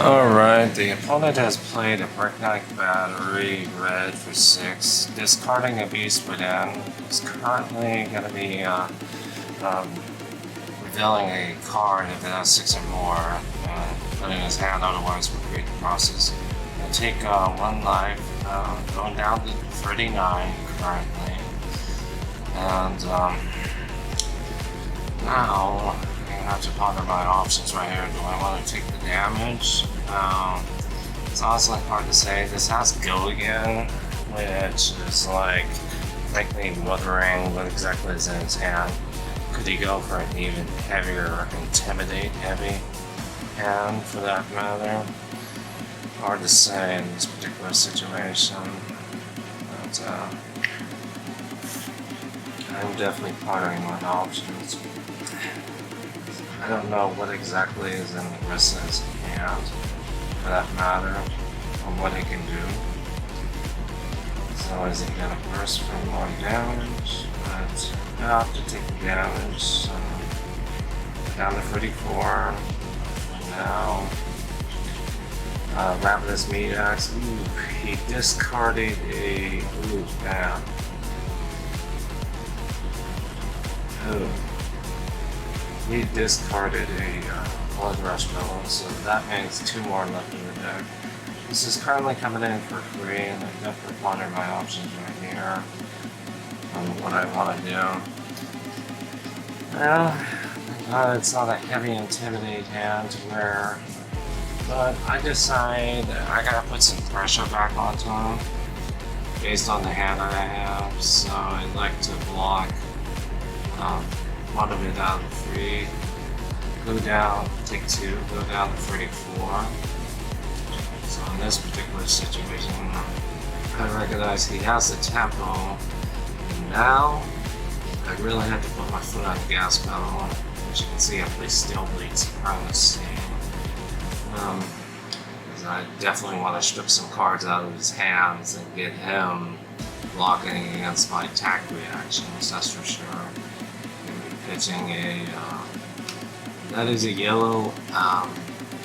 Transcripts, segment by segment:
Alright, the opponent has played a Bricknight Battery, red for 6, discarding a Beast Within. He's currently going to be revealing a card if it has 6 or more, putting his hand, otherwise will create the process. He'll take 1 life, going down to 39 currently. And now I have to ponder my options right here. Do I want to take the damage? It's honestly hard to say. This has Go Again, which is like, frankly, wondering what exactly is in his hand. Could he go for an even heavier, Intimidate heavy hand for that matter? Hard to say in this particular situation. But I'm definitely pondering my options. I don't know what exactly is in the rest of his hand, for that matter, or what he can do. So is he gonna burst for more damage? But I have to take the damage. Down to 34. Now, Ravenous Meat Axe. Ooh, he discarded a. Ooh, damn. Oh. He discarded a Blood Rush Melon, so that means 2 more left in the deck. This is currently coming in for free, and I definitely ponder my options right here on what I want to do. Well, it's not a heavy Intimidate hand to wear, but I decide I gotta put some pressure back onto him based on the hand that I have, so I'd like to block one of it out of 3, go down, take 2, go down to 34. So in this particular situation, I recognize he has the tempo, and now I really have to put my foot on the gas pedal. As you can see, I play Steel Bleed Supremacy. Because I definitely want to strip some cards out of his hands and get him blocking against my attack reactions, that's for sure. Pitching a, that is a yellow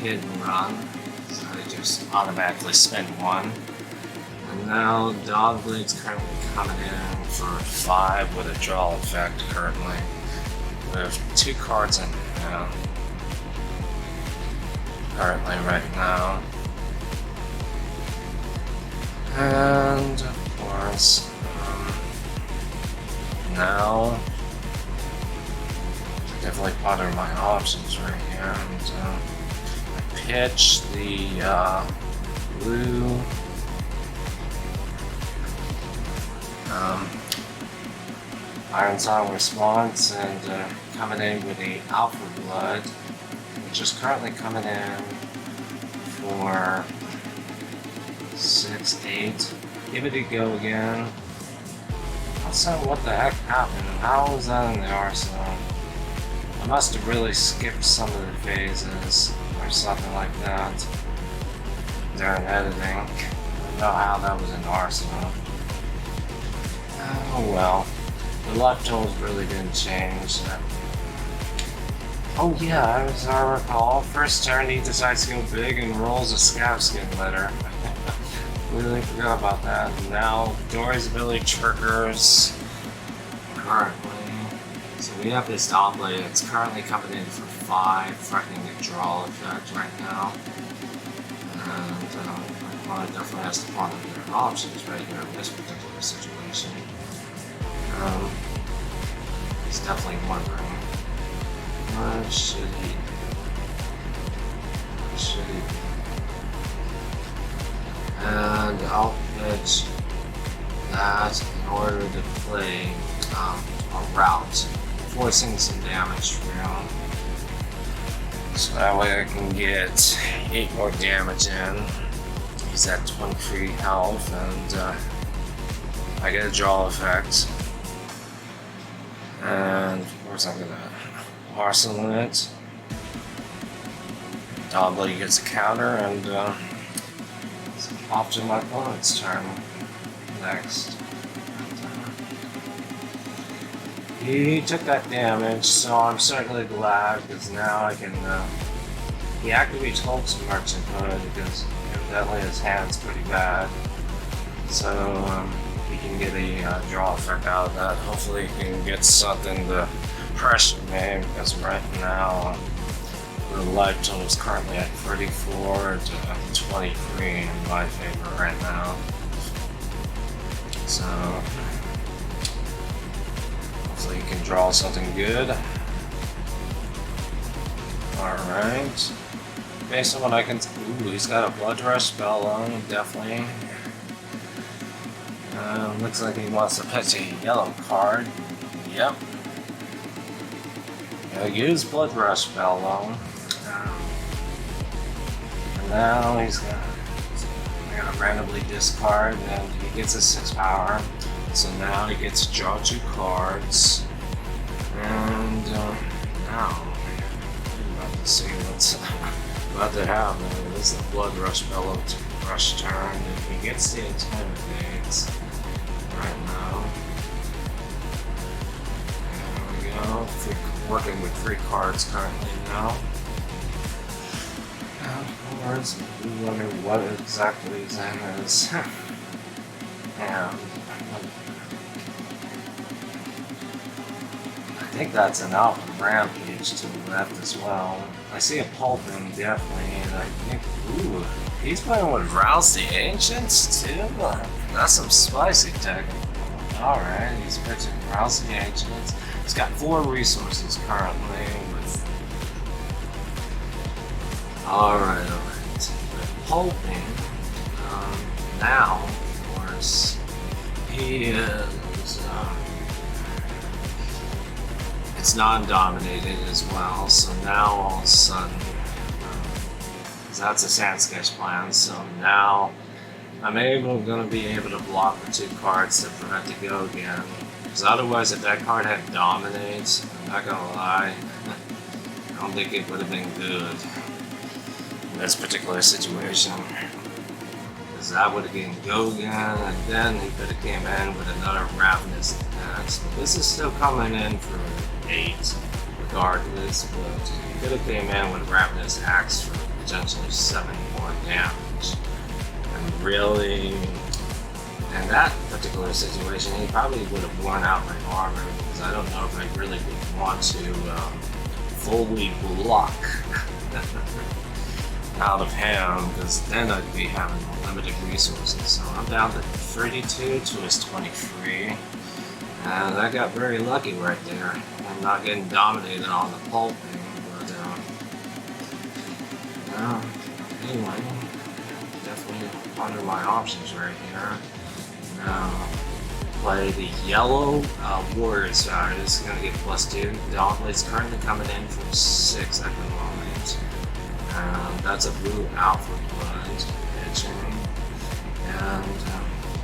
hit and run, so I just automatically spend 1. And now Dawnblade's currently coming in for 5 with a draw effect currently. We have 2 cards in hand currently right now. And of course, now definitely ponder my options right here, and I pitch the blue Iron Song Response, and coming in with the Alpha Blood, which is currently coming in for 6, 8. Give it a go again. Also, what the heck happened? How was that in the arsenal? I must have really skipped some of the phases or something like that during editing. I don't know how that was in Arsenal. Oh well. The left tools really didn't change. Oh yeah, as I recall, first turn he decides to go big and rolls a Scav Skin Litter. Really forgot about that. Now Dory's ability triggers currently. So we have this Dawnblade. It's currently coming in for 5, threatening the draw effect right now. And well, it definitely has to ponder their options right here in this particular situation. He's definitely wondering, what should he do? And I'll pitch that in order to play a route, forcing some damage for him. So that way I can get 8 more damage in. He's at 23 health, and I get a draw effect. And of course I'm gonna arsenal it. Dawnblade gets a counter, and it's off to my opponent's turn next. He took that damage, so I'm certainly glad, because now I can he activates Hulk's merchanthood because evidently his hand's pretty bad. So he can get a draw effect out of that. Hopefully he can get something to pressure me, because right now the life total is currently at 34 to 23 in my favor right now. So hopefully he can draw something good. Alright. Based on what I can... Ooh, he's got a Blood Rush spell on, definitely. Looks like he wants to pitch a yellow card. Yep. He'll use Blood Rush spell on. And now he's gonna randomly discard, and he gets a 6 power. So now he gets to draw 2 cards. And now see what's about to happen. This is the Blood Rush Bellow Rush turn. If he gets the Intimidates right now. There we go. Working with 3 cards currently now. Cards. We wonder what exactly that is. And I think that's an Alpha Rampage to the left as well. I see a Pulping definitely, and I think, ooh, he's playing with Rouse the Ancients too? That's some spicy tech. Alright, he's pitching Rouse the Ancients. He's got 4 resources currently with... Alright. With Pulping, now, of course, he is... it's non-dominated as well, so now all of a sudden, that's a Sand Sketch plan, so now I'm going to be able to block the 2 cards that prevent to go again, because otherwise if that card had Dominates, I'm not going to lie, I don't think it would have been good in this particular situation, because that would have been go again, and then he could have came in with another Ravenous attack, so this is still coming in for 8 regardless, but he could have came in with Ravenous Axe for potentially 7 more damage. And really, in that particular situation, he probably would have worn out my armor, because I don't know if I really would want to fully block out of him, because then I'd be having limited resources. So I'm down to 32 to his 23. And I got very lucky right there. I'm not getting dominated on the Pulping, but anyway, definitely under my options right here. Now, play the yellow warrior side. It's going to get +2. Dawnblade's currently coming in for 6 at the moment. That's a blue Alpha Blood pitching. And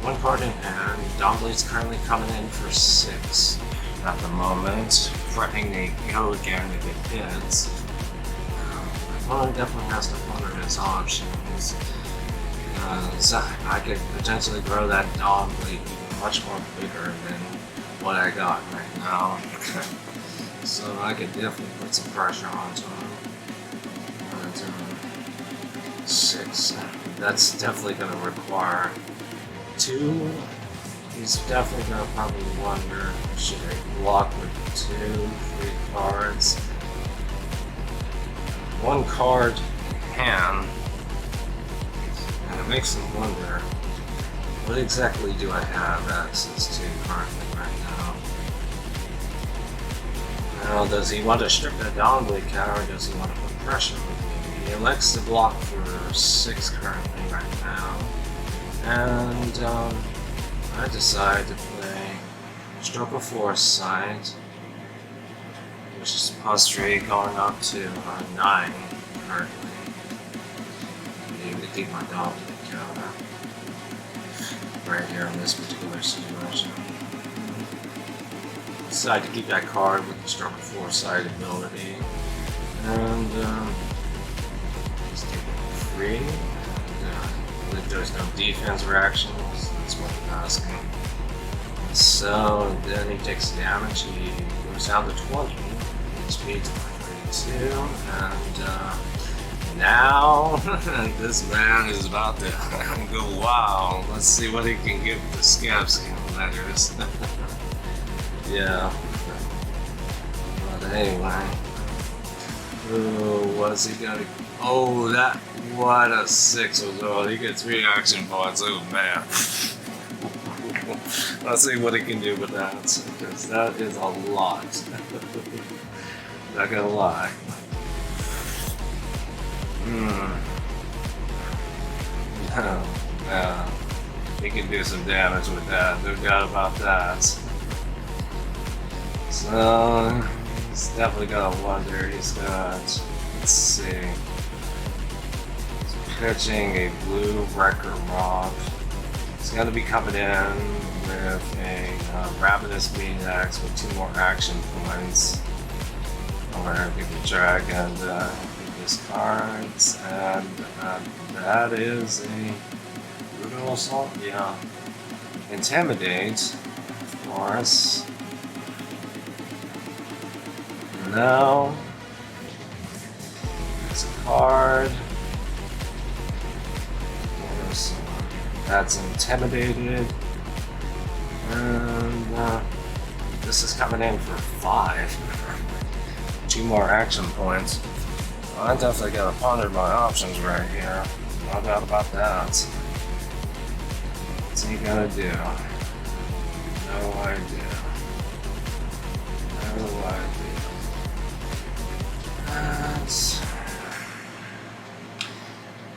1 card in hand. Dawnblade's currently coming in for 6 at the moment, threatening to go again if it hits. My opponent definitely has to ponder his options, because I could potentially grow that Dawnblade even much more bigger than what I got right now. So I could definitely put some pressure onto him. But 6, that's definitely going to require 2. He's definitely going to probably wonder, should I block with 2, 3 cards? 1 card in hand, and it makes him wonder, what exactly do I have access to currently right now? Now, does he want to strip that Dawnblade counter, or does he want to put pressure with me? He elects to block for 6 currently right now. And I decide to play Stroke of Foresight, which is +3 going up to 9 currently. I need to keep my Dawnblade counter right here in this particular situation. Decide to keep that card with the Stroke of Foresight ability, and just take it free. If there's no defense reaction, that's what I'm asking. So then he takes damage, he goes down to 20, HP to 32, and now, this man is about to go wild. Let's see what he can get with the scab skin letters. Yeah. But anyway. Oh, what's he gonna... Oh, that... What a 6 was all. He gets 3 action points. Oh, man. Let's see what he can do with that. Because that is a lot. Not gonna lie. Yeah. He can do some damage with that. No doubt about that. So... He's definitely got a wonder. He's got... Let's see... Pitching a blue wrecker rock. He's going to be coming in with a ravenous meat axe with 2 more action points. Or give the dragon his cards, and that is a brutal assault. Yeah, intimidate, of course. Now it's a card. That's intimidated, and this is coming in for 5. 2 more action points. I definitely gotta ponder my options right here. No doubt about that. What's he gonna do? No idea. No idea.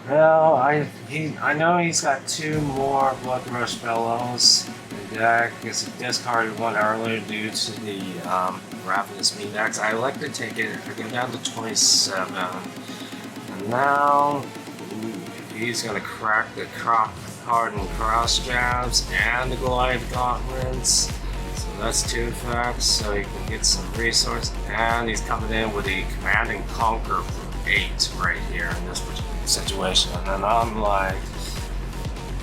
Well, I know he's got 2 more Bloodrush Bellows in the deck. Because he discarded 1 earlier due to the Ravenous Meat Axe. I like to take it. I go down to 27. And now he's gonna crack the Hardened Cross Jabs and the Goliath Gauntlets. So that's 2 effects. So he can get some resource. And he's coming in with a Command and Conquer for 8 right here in this particular situation, and I'm like,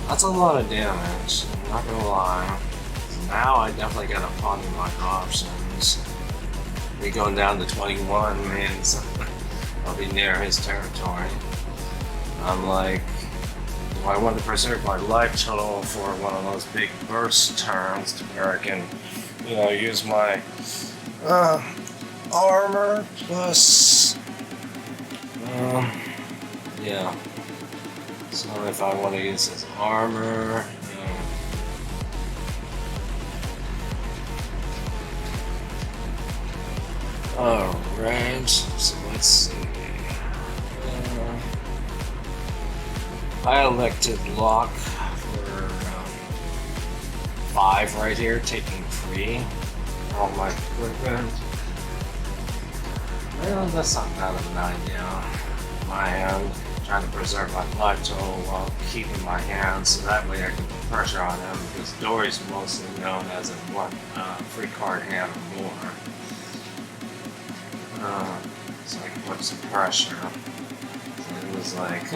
that's a lot of damage, I'm not gonna lie. Now I definitely gotta ponder my options. Me going down to 21 means I'll be near his territory. I'm like, do I want to preserve my life total for one of those big burst turns to where I can, you know, use my armor plus yeah. So if I want to use his armor, alright, so let's see. I elected lock for 5 right here, taking 3 all my equipment. Well, that's not bad of an idea. My hand, trying to preserve my life total while keeping my hand, so that way I can put pressure on him, because Dory's mostly known as a 1 free card hand or more. So I can put some pressure. So it was like,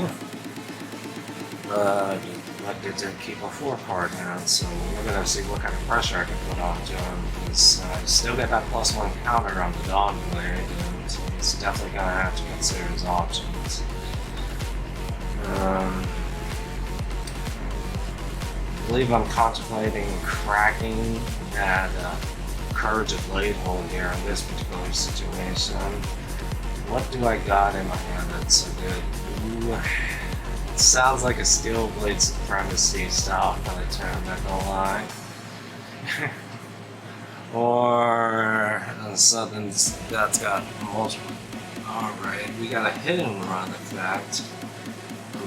elected to keep a 4 card hand, so we're gonna see what kind of pressure I can put onto him, because I still get that +1 counter on the Dawnblade, and he's definitely gonna have to consider his options. I believe I'm contemplating cracking that Courage of Blade hole here in this particular situation. What do I got in my hand that's so good? Ooh, it sounds like a Steel Blade Supremacy style kind of term, not gonna lie. Or something that's got multiple. Alright, we got a hit and run effect.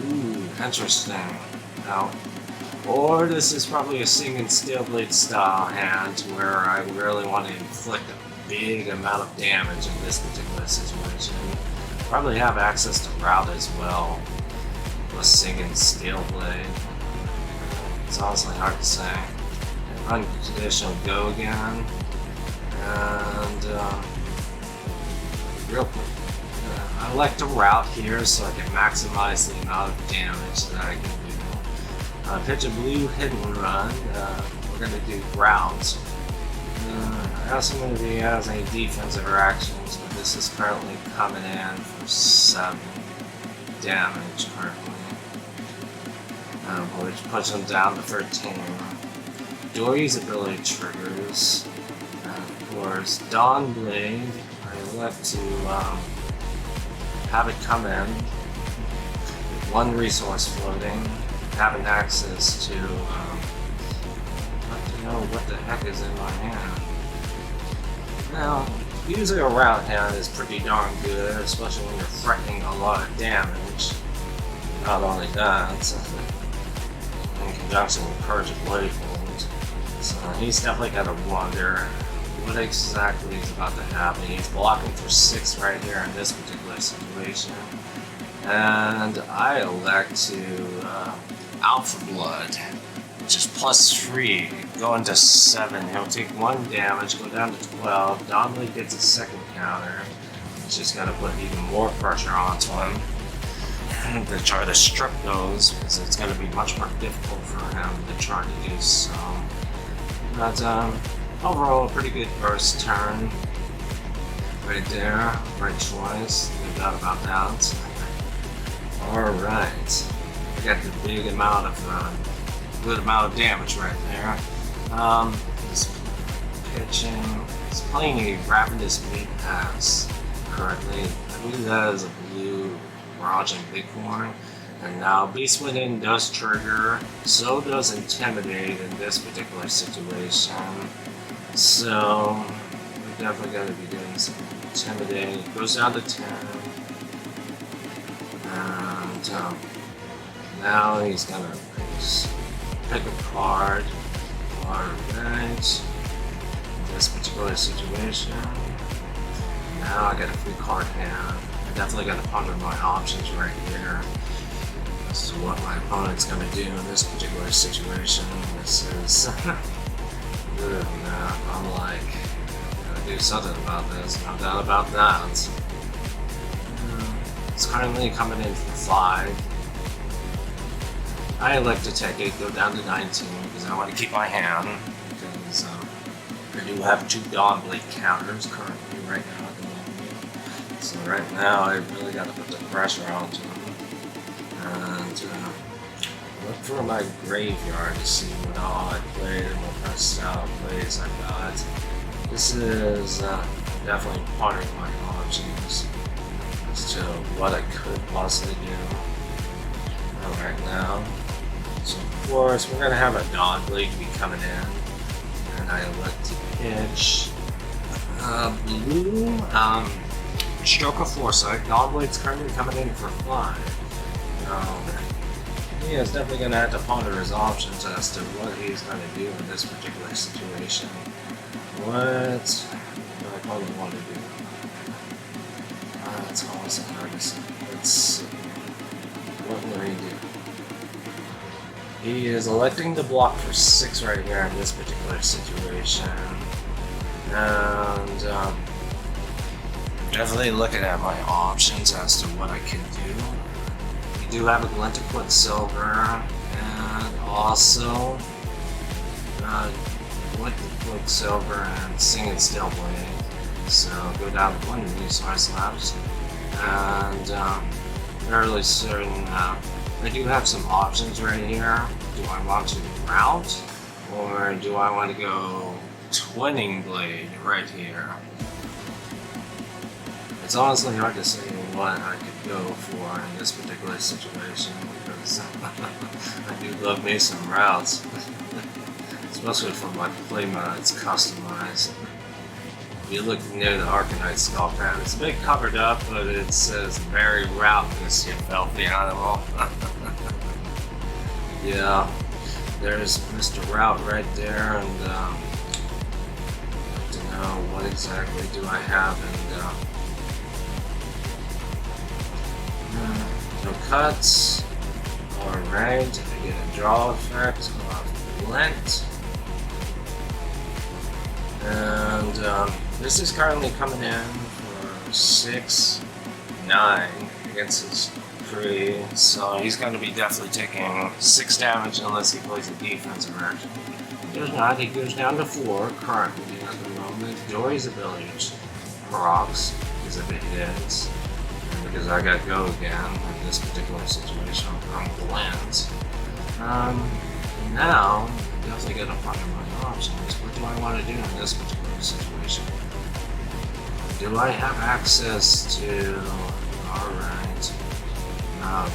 Ooh, interesting. Now, or this is probably a Singing Steel Blade style hand where I really want to inflict a big amount of damage in this particular situation. Probably have access to route as well with Singing Steel Blade. It's honestly hard to say. Unconditional go again. And real quick. I like to route here so I can maximize the amount of damage that I can do. Pitch a blue hit and run. We're going to do route. I also going to be as any defensive actions, but this is currently coming in for 7. damage currently, which puts him down to 13. Dory's ability triggers. Of course, Dawnblade, I elect to have it come in with 1 resource floating, having access to not to know what the heck is in my hand. Now, using a round hand is pretty darn good, especially when you're threatening a lot of damage. Not only that, in conjunction with Purge of Bladefold. So he's definitely got to wonder what exactly is about to happen. He's blocking for 6 right here in this particular situation. And I elect to Alpha Blood, which is +3, going to 7. He'll take 1 damage, go down to 12. Dawnblade gets a second counter, which is going to put even more pressure onto him to try to strip those, because it's going to be much more difficult for him to try to do so. But overall, a pretty good first turn right there. Right choice, no doubt about that. Alright, I got the big amount of good amount of damage right there. He's pitching. He's playing a Ravenous Meat Pass currently. I believe that is a blue Raj and Bighorn. And now Beast Within does trigger, so does Intimidate in this particular situation. So we're definitely going to be doing some Intimidate. It goes down to 10. And now he's going to pick a card. Alright. In this particular situation. Now I got a free card hand. I definitely got to ponder my options right here. This is what my opponent's going to do in this particular situation. This is good enough. I'm like, gotta do something about this. No doubt about that. It's currently coming in for 5. I elect to take it, go down to 19 because I want to keep my hand. Because I do have 2 Dawnblade counters currently right now at the moment. So right now I really got to put the pressure onto them. And look for my graveyard to see what all I played and what kind of style plays I got. This is definitely part of my options as to what I could possibly do right now. So of course we're going to have a Dawnblade be coming in, and I elect to pitch blue Stroke of Foresight. Dawnblade's currently coming in for 5. He is definitely going to have to ponder his options as to what he's going to do in this particular situation. What do my opponent want to do? That's always hard to say. Let's see. What will he do? He is electing to block for 6 right here in this particular situation. And definitely looking at my options as to what I can do. We do have a Glint of Quicksilver, and also Glint of Quicksilver and Singing Dawnblade. So go down to 1 resource left, and fairly certain I do have some options right here. Do I want to route, or do I want to go Twinning Blade right here? It's honestly hard to say what I could go for in this particular situation, because I do love me some routes, especially for my playmat. It's customized. If you look near the Arcanite skull pad, it's a bit covered up, but it says very routeness, you filthy animal. Yeah, there's Mr. Route right there, and I don't know what exactly do I have, and no cuts. Alright, I get a draw effect of Lent. And this is currently coming in for 6, 9 against his free, so he's going to be definitely taking 6 damage unless he plays a defensive action. He does not, he goes down to 4 currently at the moment. Dory's ability, Rocks, is if it hits. because I got go again in this particular situation on Glance. Now, definitely gotta find my options. What do I want to do in this particular situation? Do I have access to... Alright.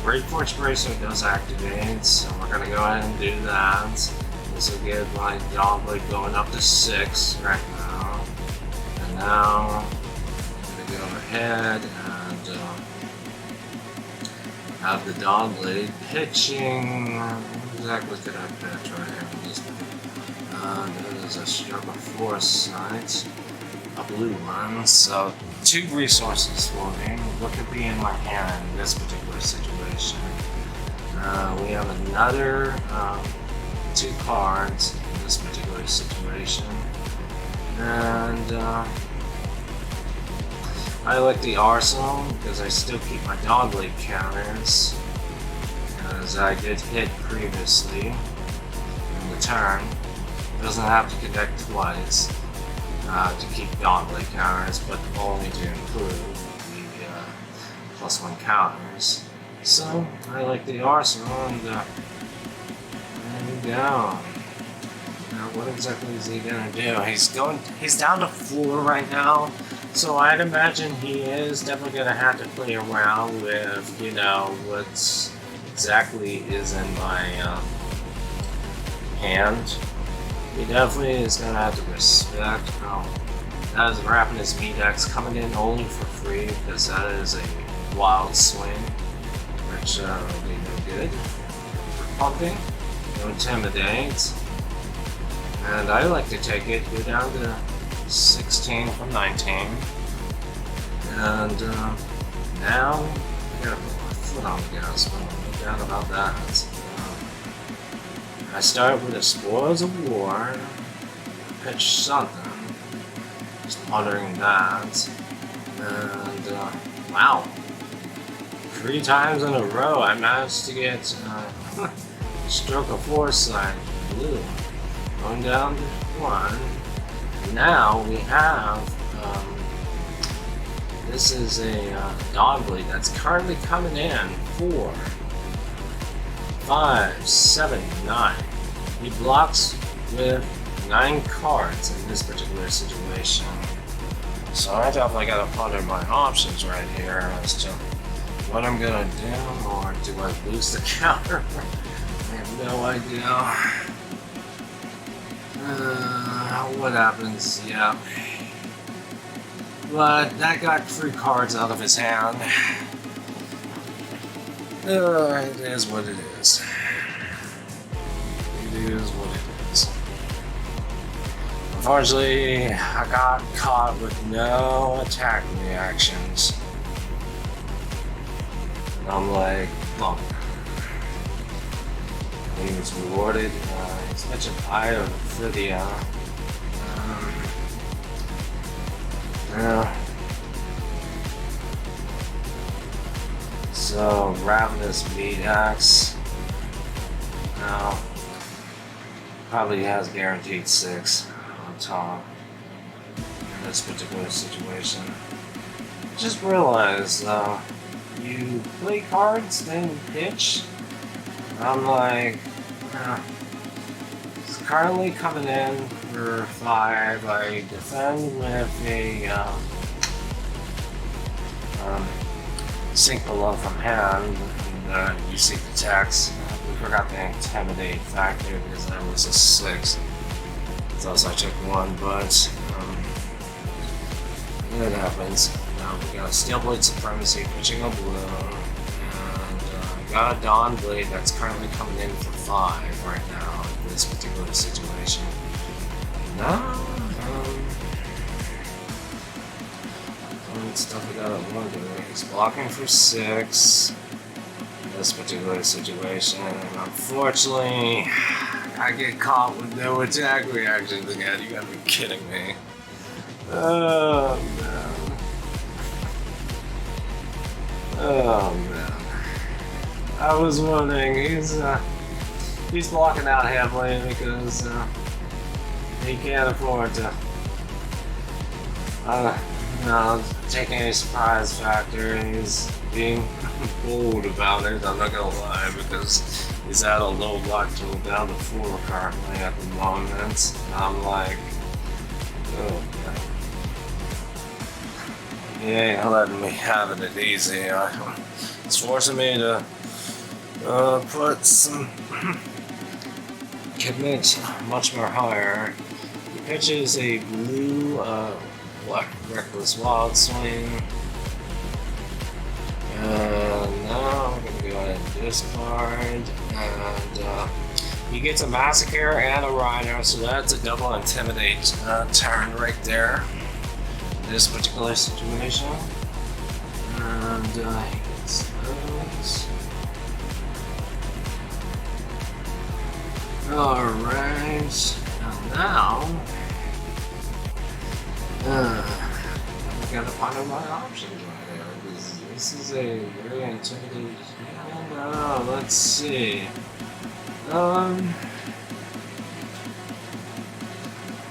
Brake Force Bracer does activate, so we're gonna go ahead and do that. This will get my Dawnblade going up to 6 right now. And now, I'm gonna go ahead and have the Dawnblade pitching. What exactly could I pitch right here? That is a stroke of foresight, a blue one. So 2 resources for me. What could be in my hand in this particular situation? We have another 2 cards in this particular situation, and I like the arsenal because I still keep my Dawnblade counters, as I did hit previously in the turn. It doesn't have to connect twice to keep Dawnblade counters, but only to improve the +1 counters. So I like the arsenal, and there we go. Now what exactly is he gonna do? He's down to 4 right now. So I'd imagine he is definitely going to have to play around with, you know, what exactly is in my hand. He definitely is going to have to respect that is wrapping his Medex coming in only for free, because that is a wild swing, which will be no good for pumping, no intimidate. And I like to take it, go down to 16 from 19, and now I gotta put my foot on the gas, but no doubt about that. I start with the Spoils of War, pitch something, just pondering that, and wow, 3 times in a row I managed to get Stroke of Foresight, blue, going down to 1. Now we have, this is a Dawnblade that's currently coming in 4, 5, 7, 9. He blocks with 9 cards in this particular situation. So I definitely gotta ponder my options right here as to what I'm gonna do, or do I lose the counter? I have no idea. What happens? Yeah. But that got 3 cards out of his hand. It is what it is. It is what it is. Unfortunately, I got caught with no attack reactions. And I'm like, well, he was rewarded. He's such an eye of Lydia. So, Ravenous Medex. Now, probably has guaranteed 6 on top in this particular situation. Just realize, you play cards, then pitch. I'm like, it's currently coming in for 5. I defend with a Sink Below from hand, and you see the text. We forgot the Intimidate factor because that was a 6. So I took 1, but it happens. Now we got Steelblade Supremacy pitching a blue, and got a Dawnblade that's currently coming in for 5 right now in this particular situation. Now, stuff we gotta wonder. He's blocking for 6 in this particular situation, and unfortunately, I get caught with no attack reactions again. You gotta be kidding me. Oh man. Oh man. I was wondering, he's blocking out heavily because he can't afford to taking any surprise factor, and he's being bold about it. I'm not gonna lie, because he's at a low luck total down to 4 currently at the moment. I'm like, oh god. He ain't letting me have it easy. It's forcing me to put some commit much more higher. He pitches a blue black reckless wild swing. And now we're gonna go ahead and discard, and he gets a massacre and a rhinar, so that's a double intimidate turn right there. This particular situation, and he gets those. Alright, and now I gotta find my options right here. This is a very intimidating hand. Let's see.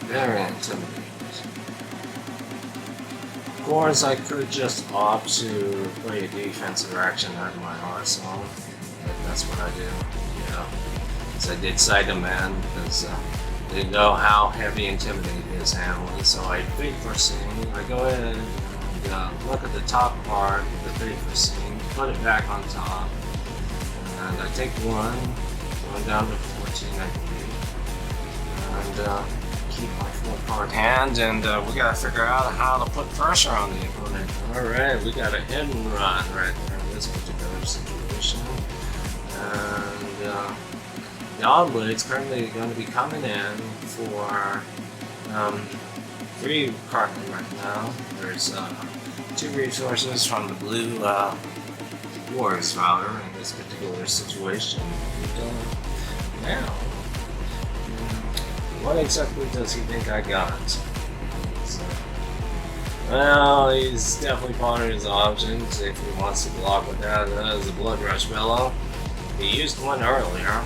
Very intimidating. Of course, I could just opt to play a defensive action out of my arsenal. That's what I do, you know. So I did side demand because I didn't know how heavy intimidating his hand was. So I bait for scene. I go ahead and look at the top part of the bait for scene, put it back on top, and I take one, going down to 14, I believe, and keep my 4-card hand, and we gotta figure out how to put pressure on the opponent. Alright, we got a hit and run right there in this particular situation. And Dawnblade's currently going to be coming in for 3 currently right now. There's 2 resources from the blue Wars router in this particular situation. And, now, what exactly does he think I got? So, well, he's definitely pondering his options if he wants to block with that. That is a Blood Rush Bellow. He used one earlier,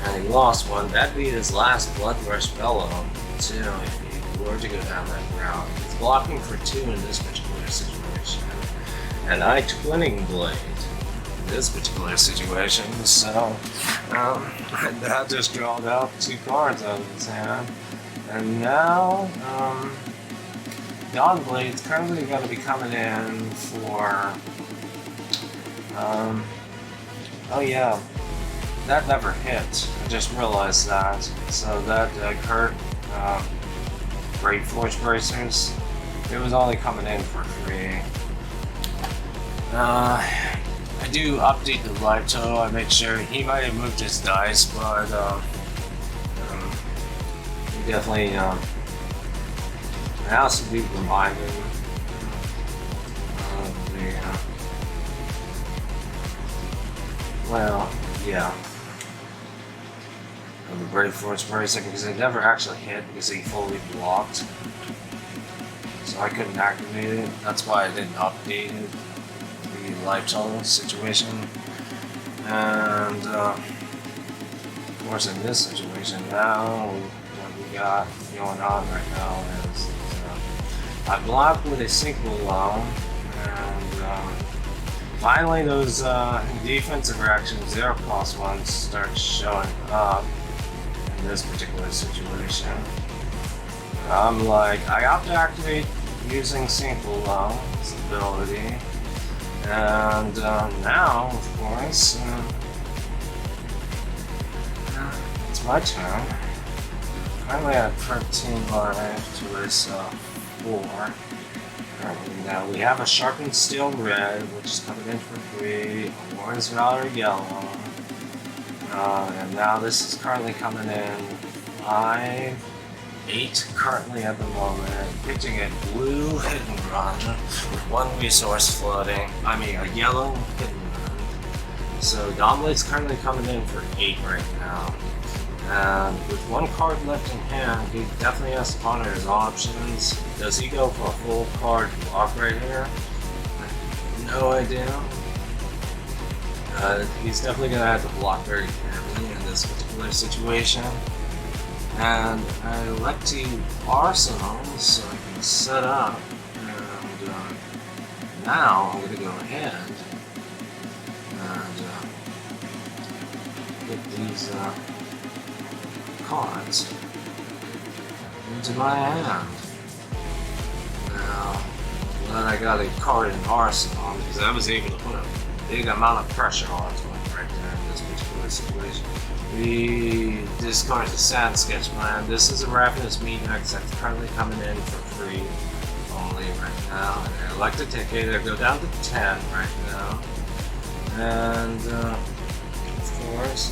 and he lost one. That beat his last Blood Rush Bellow, too, if he were to go down that route. He's blocking for 2 in this particular situation. And I Twinning Blade in this particular situation, so that just drawed out 2 cards out of his hand. And now, Dawnblade's currently going to be coming in for, oh yeah, that never hit. I just realized that. So that hurt Great Forge Bracers. It was only coming in for free. I do update the life total. I make sure he might have moved his dice, but he definitely has to be reminded of the well, yeah, of the Great Forge Bracer, because it never actually hit because he fully blocked, so I couldn't activate it. That's why I didn't update it. Life total situation, and of course in this situation now what we got going on right now is I blocked with a single low, and finally those defensive reactions 0-cost ones start showing up in this particular situation. I'm like, I opt to activate using single low ability. And now, of course, it's my turn. Currently at 13 life to his 4. Currently now we have a Sharpened Steel Red, which is coming in for free, a Warren's Valor Yellow, and now this is currently coming in 5, 8 currently at the moment, pitching a blue hit and run with 1 resource floating. I mean a yellow hit and run. So Dawnblade's currently coming in for 8 right now. And with 1 card left in hand, he definitely has to ponder his options. Does he go for a full card block right here? No idea. He's definitely going to have to block very carefully in this particular situation. And I like to use Arsenal so I can set up. And now I'm going to go ahead and get these cards into my hand. Now that I got a card in Arsenal, because I was able to put a big amount of pressure onto it right there in this particular situation. We discard the Sand Sketch Plan. This is a Ravenous Meatnex that's currently coming in for free only right now. And I like to take it. I go down to 10 right now. And of course,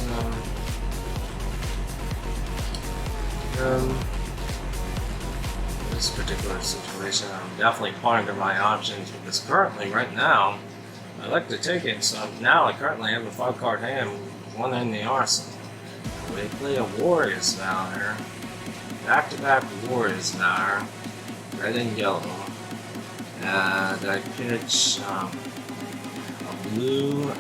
this particular situation, I'm definitely pondering my options because currently, right now, I like to take it. So now I currently have a 5-card hand, one in the arsenal. We play a Warriors Valor, back-to-back Warriors Valor, red and yellow, and I pitch a blue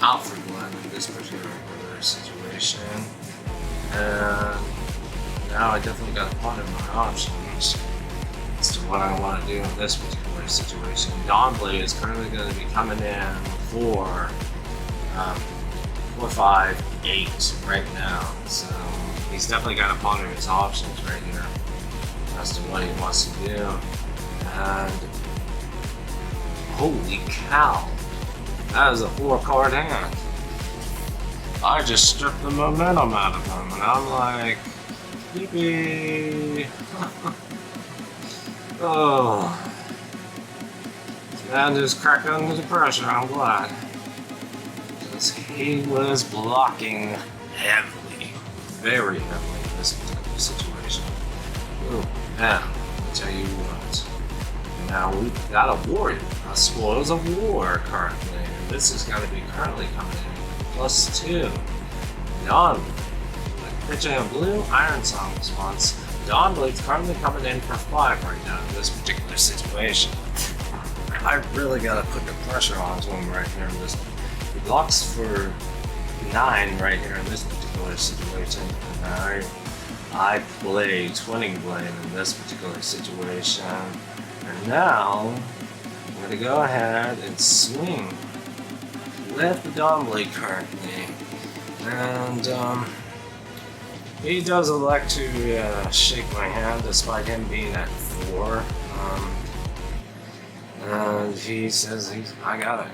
Alfred blend in this particular situation, and now I definitely got to ponder my options as to what I want to do in this particular situation. Dawnblade is currently going to be coming in for 4, 5, 8 right now, so he's definitely got to ponder his options right here as to what he wants to do. And holy cow, that is a 4-card hand. I just stripped the momentum out of him, and I'm like, yippee! Oh, man just cracked under the pressure, I'm glad. He was blocking heavily, very heavily in this particular situation. Oh, man, I'll tell you what. Now we've got a warrior, a Spoils of War currently, and this is going to be currently coming in +2. Dawnblade, pitching a blue Iron Song response. Dawnblade's currently coming in for 5 right now in this particular situation. I really got to put the pressure onto him right here in this. He blocks for 9 right here in this particular situation. And I play Twinning Blade in this particular situation. And now I'm going to go ahead and swing with the Dawnblade currently. And he does elect to shake my hand despite him being at 4. And he says, I got it.